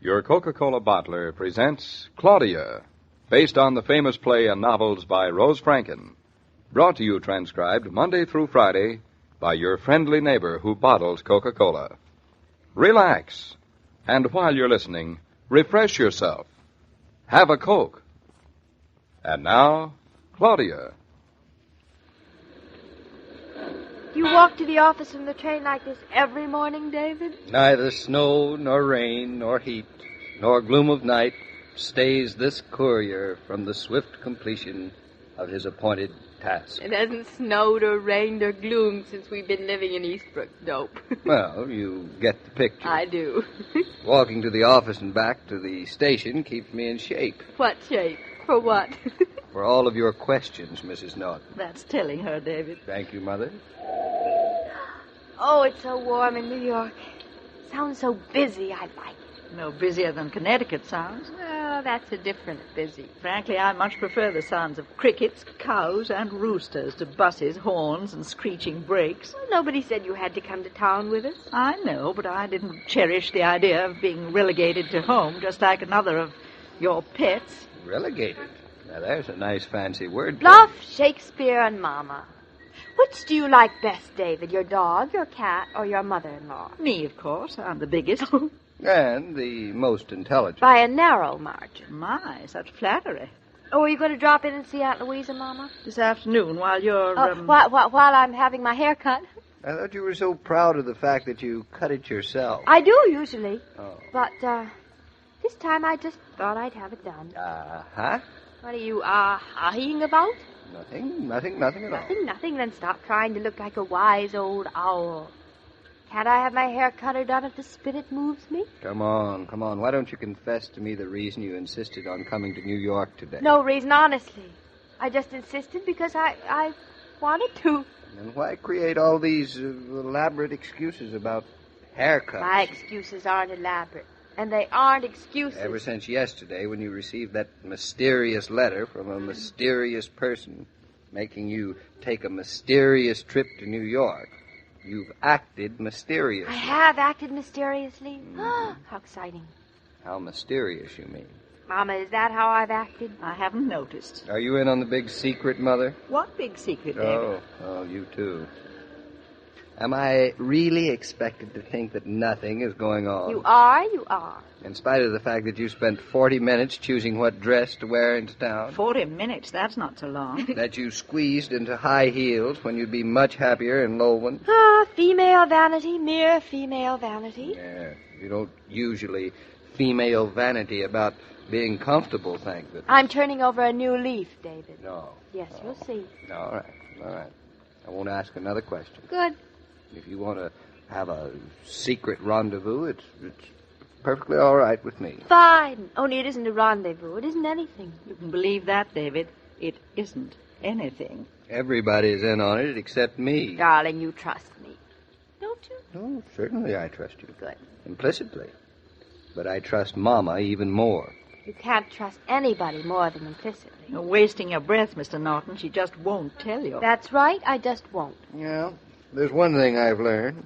Your Coca-Cola bottler presents Claudia, based on the famous play and novels by Rose Franken. Brought to you transcribed Monday through Friday by your friendly neighbor who bottles Coca-Cola. Relax, and while you're listening, refresh yourself. Have a Coke. And now, Claudia. You walk to the office from the train like this every morning, David? Neither snow, nor rain, nor heat, nor gloom of night stays this courier from the swift completion of his appointed task. It hasn't snowed or rained or gloomed since we've been living in Eastbrook, dope. Well, you get the picture. I do. Walking to the office and back to the station keeps me in shape. What shape? For what? For all of your questions, Mrs. Naughton. That's telling her, David. Thank you, Mother. Oh, it's so warm in New York. Sounds so busy, I like it. No busier than Connecticut sounds. Oh, that's a different busy. Frankly, I much prefer the sounds of crickets, cows, and roosters to buses, horns, and screeching brakes. Well, nobody said you had to come to town with us. I know, but I didn't cherish the idea of being relegated to home, just like another of your pets. Relegated? Now, there's a nice fancy word. Bluff, Shakespeare, and Mama. Which do you like best, David? Your dog, your cat, or your mother-in-law? Me, of course. I'm the biggest. And the most intelligent. By a narrow margin. My, such flattery. Oh, are you going to drop in and see Aunt Louisa, Mama? This afternoon, while you're... While I'm having my hair cut. I thought you were so proud of the fact that you cut it yourself. I do, usually. Oh. But, this time I just thought I'd have it done. Uh-huh. What are you, ah-ing about? Nothing at all. Nothing. Then stop trying to look like a wise old owl. Can't I have my hair cut or done if the spirit moves me? Come on. Why don't you confess to me the reason you insisted on coming to New York today? No reason, honestly. I just insisted because I wanted to. And why create all these elaborate excuses about haircuts? My excuses aren't elaborate. And they aren't excuses. Ever since yesterday, when you received that mysterious letter from a mysterious person making you take a mysterious trip to New York, you've acted mysteriously. I have acted mysteriously? Mm-hmm. How exciting. How mysterious, you mean? Mama, is that how I've acted? I haven't noticed. Are you in on the big secret, Mother? What big secret, David? Oh, you too. Am I really expected to think that nothing is going on? You are. In spite of the fact that you spent 40 minutes choosing what dress to wear into town? 40 minutes, that's not so long. That you squeezed into high heels when you'd be much happier in low ones? Female vanity, mere female vanity. Yeah, you don't usually female vanity about being comfortable, thank goodness. I'm turning over a new leaf, David. No. Yes, you'll see. All right. I won't ask another question. Good. If you want to have a secret rendezvous, it's perfectly all right with me. Fine. Only it isn't a rendezvous. It isn't anything. You can believe that, David. It isn't anything. Everybody's in on it except me. Darling, you trust me. Don't you? Oh, certainly I trust you. Good. Implicitly. But I trust Mama even more. You can't trust anybody more than implicitly. You're wasting your breath, Mr. Naughton. She just won't tell you. That's right. I just won't. Yeah. There's one thing I've learned.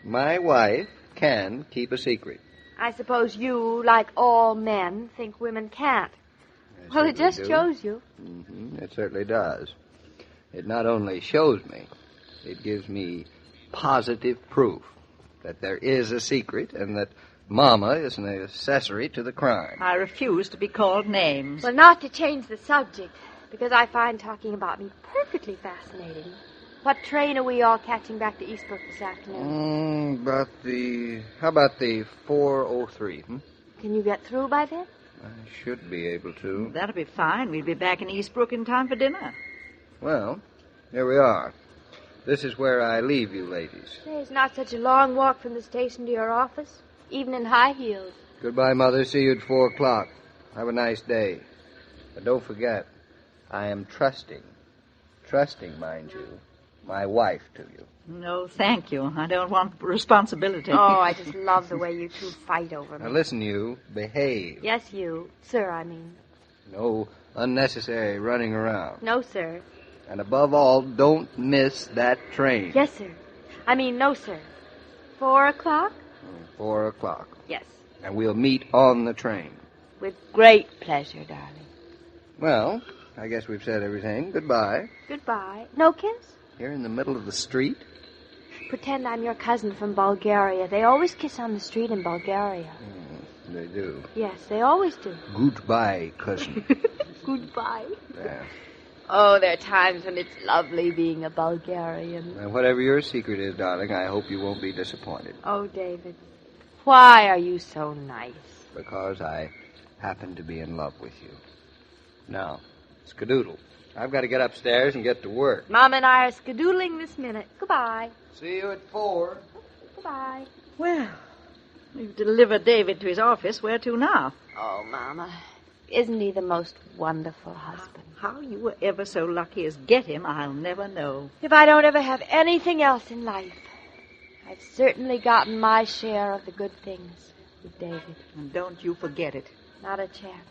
My wife can keep a secret. I suppose you, like all men, think women can't. Well, it just shows you. Mm-hmm. It certainly does. It not only shows me, it gives me positive proof that there is a secret and that Mama is an accessory to the crime. I refuse to be called names. Well, not to change the subject, because I find talking about me perfectly fascinating. What train are we all catching back to Eastbrook this afternoon? How about the 4:03? Can you get through by then? I should be able to. That'll be fine. We'll be back in Eastbrook in time for dinner. Well, here we are. This is where I leave you, ladies. It's not such a long walk from the station to your office, even in high heels. Goodbye, Mother. See you at 4 o'clock. Have a nice day. But don't forget, I am trusting, mind you, my wife to you. No, thank you. I don't want responsibility. Oh, I just love the way you two fight over me. Now listen, you. Behave. Yes, you. Sir, I mean. No unnecessary running around. No, sir. And above all, don't miss that train. Yes, sir. I mean, no, sir. 4 o'clock? 4 o'clock. Yes. And we'll meet on the train. With great pleasure, darling. Well, I guess we've said everything. Goodbye. Goodbye. No kiss? Here in the middle of the street? Pretend I'm your cousin from Bulgaria. They always kiss on the street in Bulgaria. They do. Yes, they always do. Goodbye, cousin. Goodbye. Yeah. Oh, there are times when it's lovely being a Bulgarian. And whatever your secret is, darling, I hope you won't be disappointed. Oh, David, why are you so nice? Because I happen to be in love with you. Now, skedoodle. I've got to get upstairs and get to work. Mom and I are skedoodling this minute. Goodbye. See you at 4. Goodbye. Well, you've delivered David to his office. Where to now? Oh, Mama, isn't he the most wonderful husband? How you were ever so lucky as get him, I'll never know. If I don't ever have anything else in life, I've certainly gotten my share of the good things with David. And don't you forget it. Not a chance.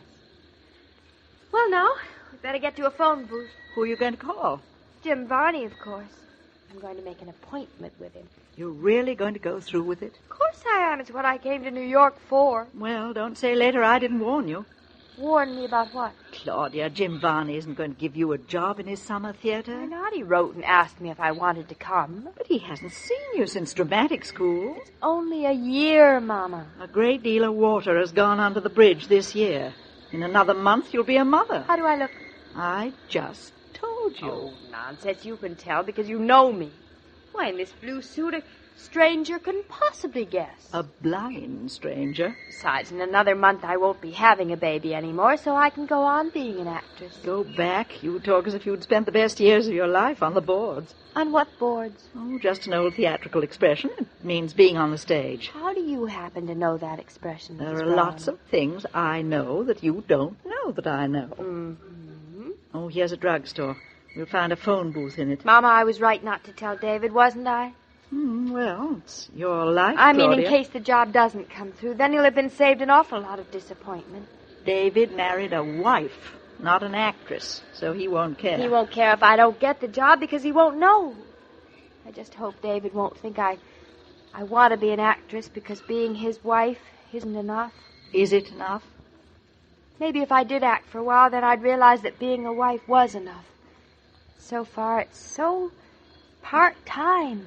Well, now, we better get to a phone booth. Who are you going to call? Jim Varney, of course. I'm going to make an appointment with him. You're really going to go through with it? Of course I am. It's what I came to New York for. Well, don't say later I didn't warn you. Warn me about what? Claudia, Jim Varney isn't going to give you a job in his summer theater. Why not? He wrote and asked me if I wanted to come. But he hasn't seen you since dramatic school. It's only a year, Mama. A great deal of water has gone under the bridge this year. In another month, you'll be a mother. How do I look? I just told you. Oh, nonsense. You can tell because you know me. Why, in this blue suit, a stranger couldn't possibly guess. A blind stranger. Besides, in another month, I won't be having a baby anymore, so I can go on being an actress. Go back. You talk as if you'd spent the best years of your life on the boards. On what boards? Oh, just an old theatrical expression. It means being on the stage. How do you happen to know that expression, There Mrs. are Brown? lots of things I know that you don't know that I know. Mm-hmm. Oh, here's a drugstore. We'll find a phone booth in it. Mama, I was right not to tell David, wasn't I? Well, it's your life, I mean, Claudia. in case the job doesn't come through, then he'll have been saved an awful lot of disappointment. David married a wife, not an actress, so he won't care. He won't care if I don't get the job because he won't know. I just hope David won't think I want to be an actress because being his wife isn't enough. Is it enough? Maybe if I did act for a while, then I'd realize that being a wife was enough. So far, it's so part-time.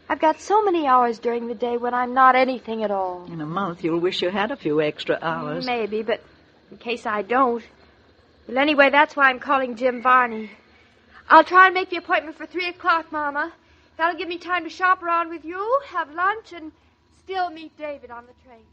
I've got so many hours during the day when I'm not anything at all. In a month, you'll wish you had a few extra hours. Maybe, but in case I don't. Well, anyway, that's why I'm calling Jim Varney. I'll try and make the appointment for 3 o'clock, Mama. That'll give me time to shop around with you, have lunch, and still meet David on the train.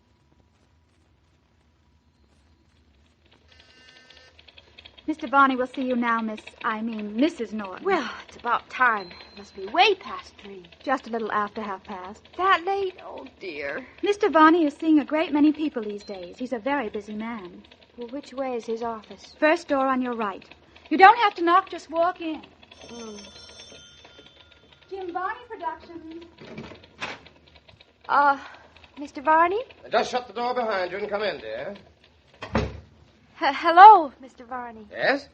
Mr. Varney will see you now, Mrs. Naughton. Well, it's about time. It must be way past 3. Just a little after 3:30. That late? Oh, dear. Mr. Varney is seeing a great many people these days. He's a very busy man. Well, which way is his office? First door on your right. You don't have to knock, just walk in. Jim Varney Productions. Mr. Varney? Just shut the door behind you and come in, dear. Hello, Mr. Varney. Yes?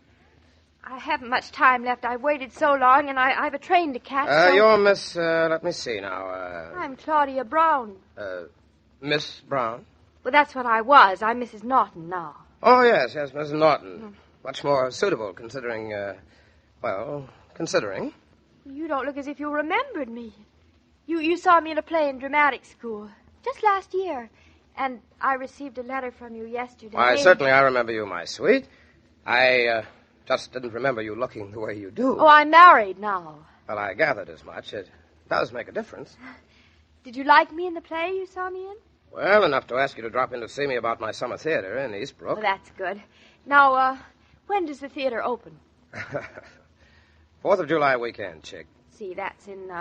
I haven't much time left. I've waited so long, and I have a train to catch. So... You're Miss, let me see now, I'm Claudia Brown. Miss Brown? Well, that's what I was. I'm Mrs. Naughton now. Oh, yes, Miss Naughton. Much more suitable, considering. You don't look as if you remembered me. You saw me in a play in dramatic school just last year, and I received a letter from you yesterday. Why, certainly I remember you, my sweet. I, just didn't remember you looking the way you do. Oh, I'm married now. Well, I gathered as much. It does make a difference. Did you like me in the play you saw me in? Well, enough to ask you to drop in to see me about my summer theater in Eastbrook. Well, that's good. Now, when does the theater open? 4th of July weekend, chick. See, that's in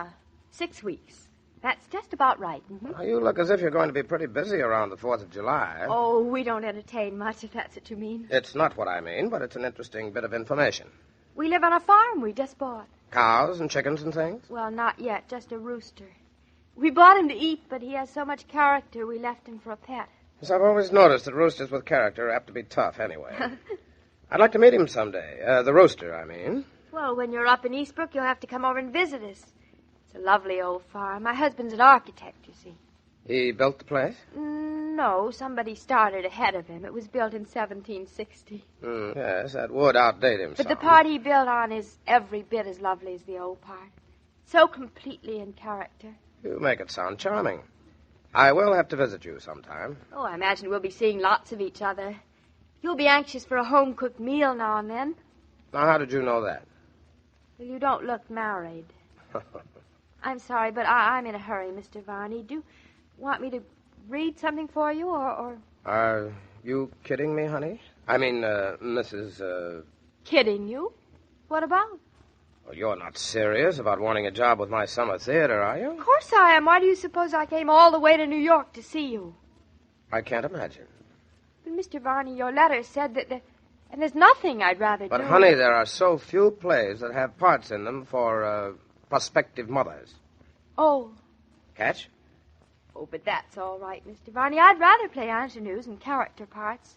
6 weeks. That's just about right. Mm-hmm. Well, you look as if you're going to be pretty busy around the 4th of July. Oh, we don't entertain much, if that's what you mean. It's not what I mean, but it's an interesting bit of information. We live on a farm we just bought. Cows and chickens and things? Well, not yet, just a rooster. We bought him to eat, but he has so much character we left him for a pet. Yes, I've always noticed that roosters with character are apt to be tough anyway. I'd like to meet him someday. The rooster, I mean. Well, when you're up in Eastbrook, you'll have to come over and visit us. It's a lovely old farm. My husband's an architect, you see. He built the place? No, somebody started ahead of him. It was built in 1760. Yes, that would outdate him But some. the part he built on is every bit as lovely as the old part. So completely in character. You make it sound charming. I will have to visit you sometime. Oh, I imagine we'll be seeing lots of each other. You'll be anxious for a home-cooked meal now and then. Now, how did you know that? Well, you don't look married. I'm sorry, but I'm in a hurry, Mr. Varney. Do you want me to read something for you, or... Are you kidding me, honey? I mean, Mrs. Kidding you? What about? Well, you're not serious about wanting a job with my summer theater, are you? Of course I am. Why do you suppose I came all the way to New York to see you? I can't imagine. But, Mr. Varney, your letter said that... And there's nothing I'd rather do. But, honey, there are so few plays that have parts in them for, prospective mothers. Oh. Catch? Oh, but that's all right, Mr. Varney. I'd rather play ingenues and character parts.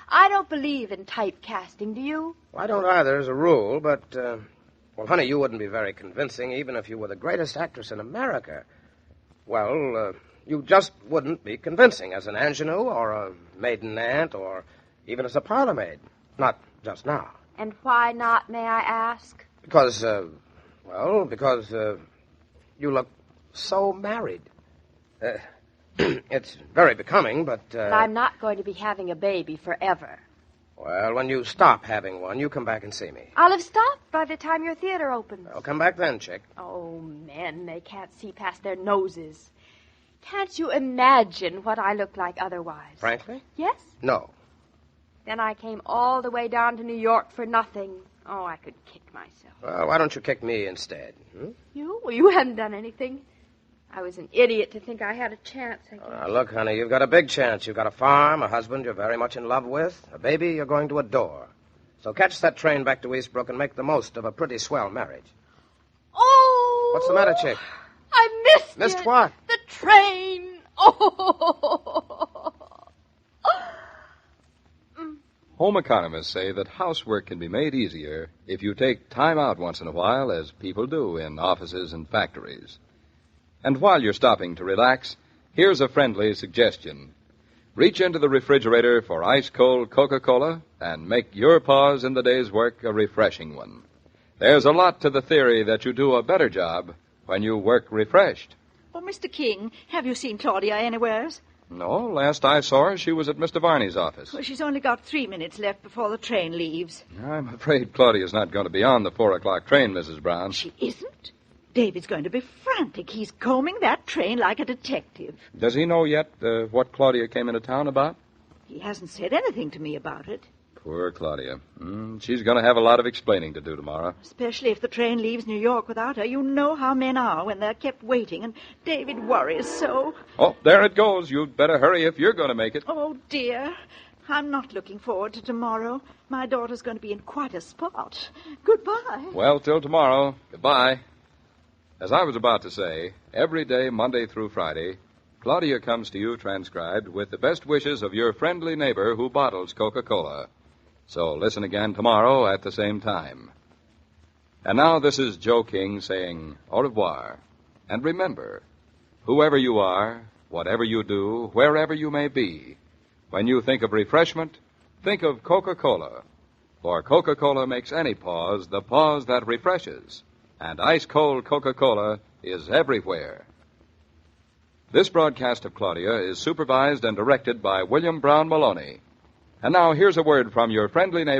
I don't believe in typecasting, do you? Well, I don't either as a rule, but, well, honey, you wouldn't be very convincing even if you were the greatest actress in America. Well, you just wouldn't be convincing as an ingenue or a maiden aunt or even as a parlor maid. Not just now. And why not, may I ask? Because you look so married. It's very becoming, but... I'm not going to be having a baby forever. Well, when you stop having one, you come back and see me. I'll have stopped by the time your theater opens. I'll come back then, chick. Oh, men, they can't see past their noses. Can't you imagine what I look like otherwise? Frankly? Yes? No. Then I came all the way down to New York for nothing. Oh, I could kick myself. Well, why don't you kick me instead? You? Well, you hadn't done anything. I was an idiot to think I had a chance, I guess. Now, look, honey, you've got a big chance. You've got a farm, a husband you're very much in love with, a baby you're going to adore. So catch that train back to Eastbrook and make the most of a pretty swell marriage. Oh! What's the matter, chick? I missed it. Missed what? The train. Oh! Home economists say that housework can be made easier if you take time out once in a while, as people do in offices and factories. And while you're stopping to relax, here's a friendly suggestion. Reach into the refrigerator for ice-cold Coca-Cola and make your pause in the day's work a refreshing one. There's a lot to the theory that you do a better job when you work refreshed. Oh, Mr. King, have you seen Claudia anywheres? No, last I saw her, she was at Mr. Varney's office. Well, she's only got 3 minutes left before the train leaves. I'm afraid Claudia's not going to be on the 4 o'clock train, Mrs. Brown. She isn't? David's going to be frantic. He's combing that train like a detective. Does he know yet what Claudia came into town about? He hasn't said anything to me about it. Poor Claudia. She's going to have a lot of explaining to do tomorrow. Especially if the train leaves New York without her. You know how men are when they're kept waiting, and David worries so. Oh, there it goes. You'd better hurry if you're going to make it. Oh, dear. I'm not looking forward to tomorrow. My daughter's going to be in quite a spot. Goodbye. Well, till tomorrow. Goodbye. As I was about to say, every day, Monday through Friday, Claudia comes to you transcribed with the best wishes of your friendly neighbor who bottles Coca-Cola. So listen again tomorrow at the same time. And now this is Joe King saying au revoir. And remember, whoever you are, whatever you do, wherever you may be, when you think of refreshment, think of Coca-Cola. For Coca-Cola makes any pause the pause that refreshes. And ice-cold Coca-Cola is everywhere. This broadcast of Claudia is supervised and directed by William Brown Meloney. And now here's a word from your friendly neighbor.